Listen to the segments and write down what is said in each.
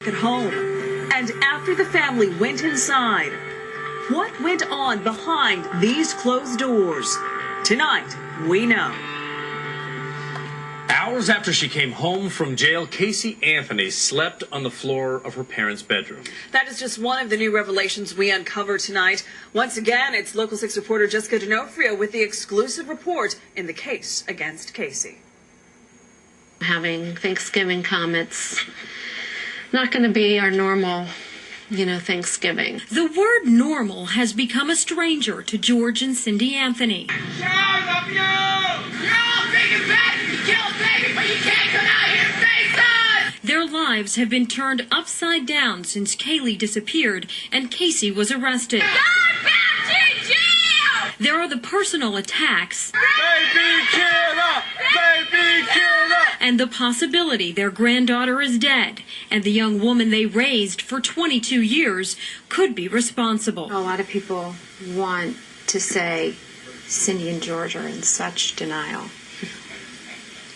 at home. And after the family went inside, what went on behind these closed doors? Tonight, we know. Hours after she came home from jail, Casey Anthony slept on the floor of her parents' bedroom. That is just one of the new revelations we uncover tonight. Once again, it's Local 6 reporter Jessica D'Onofrio with the exclusive report in the case against Casey. Having Thanksgiving come, it's not going to be our normal, Thanksgiving. The word normal has become a stranger to George and Cindy Anthony. You're all thinking back, you killed baby, but you can't come out here and face us! Their lives have been turned upside down since Kaylee disappeared and Casey was arrested. Going back to jail! There are the personal attacks. Baby killer! Baby killer! And the possibility their granddaughter is dead and the young woman they raised for 22 years could be responsible. A lot of people want to say Cindy and George are in such denial.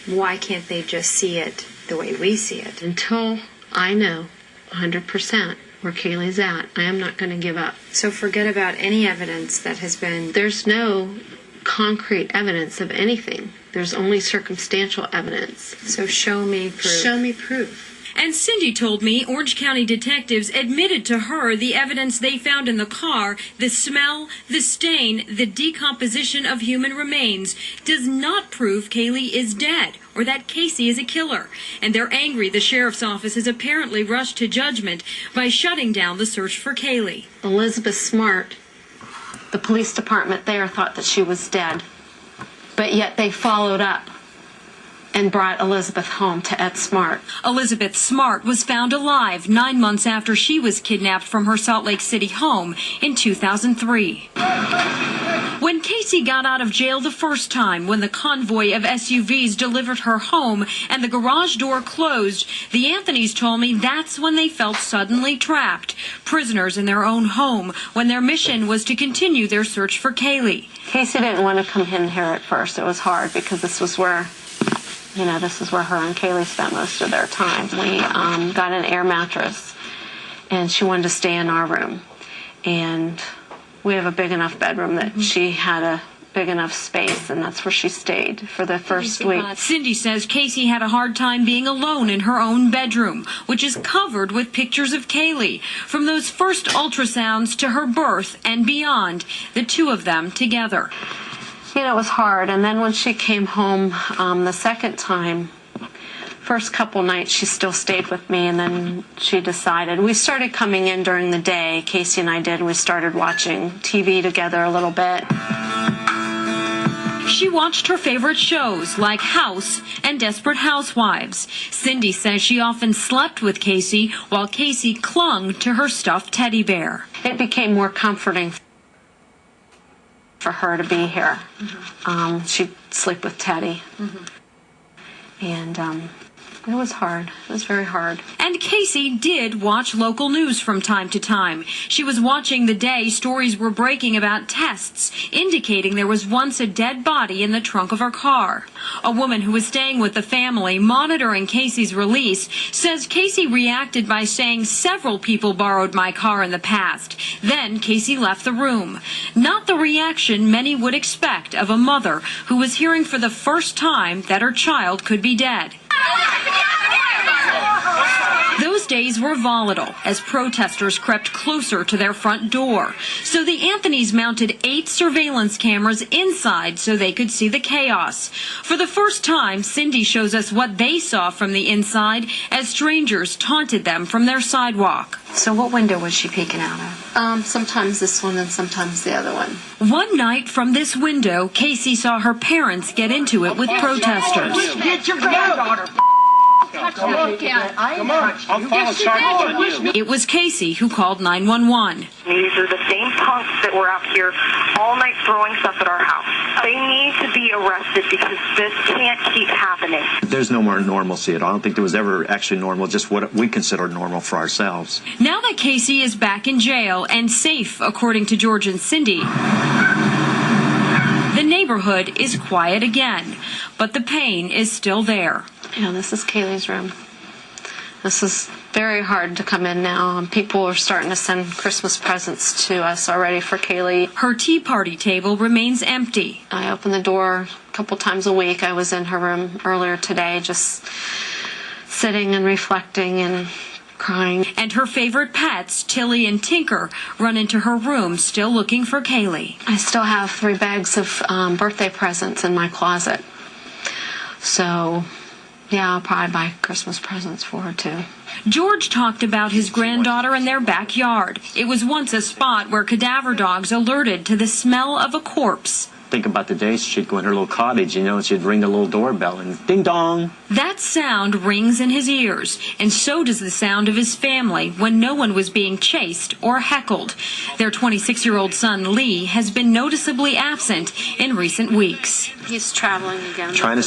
Why can't they just see it the way we see it? Until I know 100% where Kaylee's at, I am not going to give up. So forget about any evidence that has been... There's no concrete evidence of anything. There's only circumstantial evidence. So show me proof. Show me proof. And Cindy told me Orange County detectives admitted to her the evidence they found in the car, the smell, the stain, the decomposition of human remains, does not prove Kaylee is dead or that Casey is a killer. And they're angry the sheriff's office has apparently rushed to judgment by shutting down the search for Kaylee. Elizabeth Smart, the police department there thought that she was dead, but yet they followed up and brought Elizabeth home to Ed Smart. Elizabeth Smart was found alive 9 months after she was kidnapped from her Salt Lake City home in 2003. When Casey got out of jail the first time, when the convoy of SUVs delivered her home and the garage door closed, the Anthonys told me that's when they felt suddenly trapped, prisoners in their own home, when their mission was to continue their search for Kaylee. Casey didn't want to come in here at first. It was hard because this is where her and Kaylee spent most of their time. We got an air mattress, and she wanted to stay in our room. And we have a big enough bedroom that she had a big enough space, and that's where she stayed for the first week. Cindy says Casey had a hard time being alone in her own bedroom, which is covered with pictures of Kaylee, from those first ultrasounds to her birth and beyond, the two of them together. It was hard. And then when she came home the second time, first couple nights she still stayed with me, and then she decided. We started coming in during the day, Casey and I did, and we started watching TV together a little bit. She watched her favorite shows like House and Desperate Housewives. Cindy says she often slept with Casey while Casey clung to her stuffed teddy bear. It became more comforting for her to be here. She'd sleep with Teddy. And it was hard. It was very hard. And Casey did watch local news from time to time. She was watching the day stories were breaking about tests indicating there was once a dead body in the trunk of her car. A woman who was staying with the family monitoring Casey's release says Casey reacted by saying several people borrowed my car in the past. Then Casey left the room. Not the reaction many would expect of a mother who was hearing for the first time that her child could be dead. Those days were volatile as protesters crept closer to their front door. So the Anthonys mounted 8 surveillance cameras inside so they could see the chaos. For the first time, Cindy shows us what they saw from the inside as strangers taunted them from their sidewalk. So what window was she peeking out of? Sometimes this one and sometimes the other one. One night from this window, Casey saw her parents get into it with protesters. Get your granddaughter! Come on. I'll file charges on you. It was Casey who called 911. These are the same punks that were out here all night throwing stuff at our house. They need to be arrested because this can't keep happening. There's no more normalcy at all. I don't think there was ever actually normal, just what we consider normal for ourselves. Now that Casey is back in jail and safe, according to George and Cindy, the neighborhood is quiet again, but the pain is still there. Yeah, this is Kaylee's room. This is very hard to come in now, and people are starting to send Christmas presents to us already for Kaylee. Her tea party table remains empty. I open the door a couple times a week. I was in her room earlier today just sitting and reflecting and crying. And her favorite pets, Tilly and Tinker, run into her room still looking for Kaylee. I still have 3 bags of birthday presents in my closet. So, yeah, I'll probably buy Christmas presents for her, too. George talked about his granddaughter in their backyard. It was once a spot where cadaver dogs alerted to the smell of a corpse. Think about the days she'd go in her little cottage, and she'd ring the little doorbell and ding dong. That sound rings in his ears, and so does the sound of his family when no one was being chased or heckled. Their 26-year-old son, Lee, has been noticeably absent in recent weeks. He's traveling again. Trying to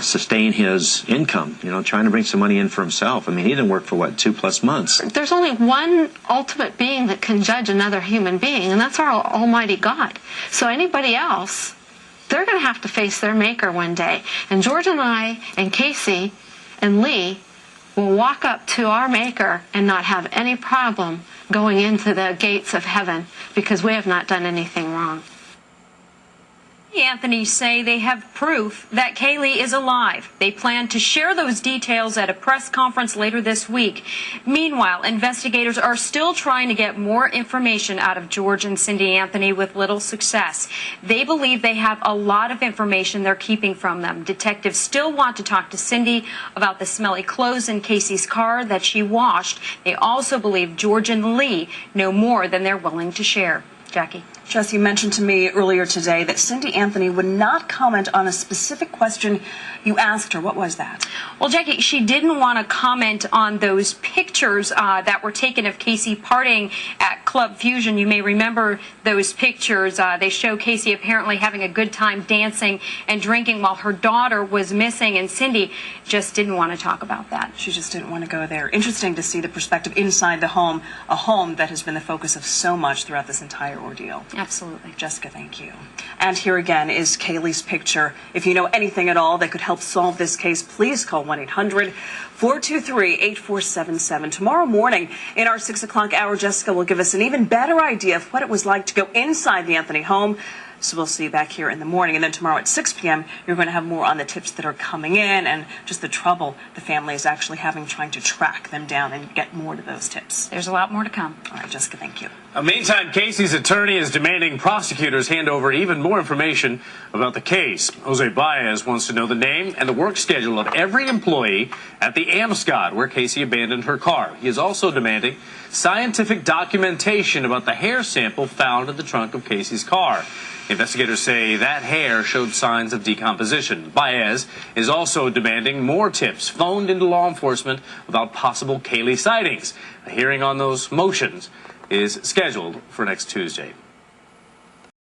sustain his income, trying to bring some money in for himself. I mean, he didn't work for, 2+ months? There's only one ultimate being that can judge another human being, and that's our Almighty God. So anybody else, they're going to have to face their maker one day. And George and I and Casey and Lee will walk up to our maker and not have any problem going into the gates of heaven because we have not done anything wrong. Anthony say they have proof that Kaylee is alive. They plan to share those details at a press conference later this week. Meanwhile, investigators are still trying to get more information out of George and Cindy Anthony with little success. They believe they have a lot of information they're keeping from them. Detectives still want to talk to Cindy about the smelly clothes in Casey's car that she washed. They also believe George and Lee know more than they're willing to share. Jackie. Jess, you mentioned to me earlier today that Cindy Anthony would not comment on a specific question you asked her. What was that? Well, Jackie, she didn't want to comment on those pictures that were taken of Casey partying at Club Fusion. You may remember those pictures. They show Casey apparently having a good time dancing and drinking while her daughter was missing, and Cindy just didn't want to talk about that. She just didn't want to go there. Interesting to see the perspective inside the home, a home that has been the focus of so much throughout this entire ordeal. Absolutely. Jessica, thank you. And here again is Kaylee's picture. If you know anything at all that could help solve this case, please call 1-800-423-8477. Tomorrow morning in our 6 o'clock hour, Jessica will give us an even better idea of what it was like to go inside the Anthony home. So we'll see you back here in the morning. And then tomorrow at 6 p.m., you're going to have more on the tips that are coming in and just the trouble the family is actually having trying to track them down and get more to those tips. There's a lot more to come. All right, Jessica, thank you. Meantime, Casey's attorney is demanding prosecutors hand over even more information about the case. Jose Baez wants to know the name and the work schedule of every employee at the Amscot where Casey abandoned her car. He is also demanding scientific documentation about the hair sample found in the trunk of Casey's car. Investigators say that hair showed signs of decomposition. Baez is also demanding more tips phoned into law enforcement about possible Kaylee sightings. A hearing on those motions is scheduled for next Tuesday.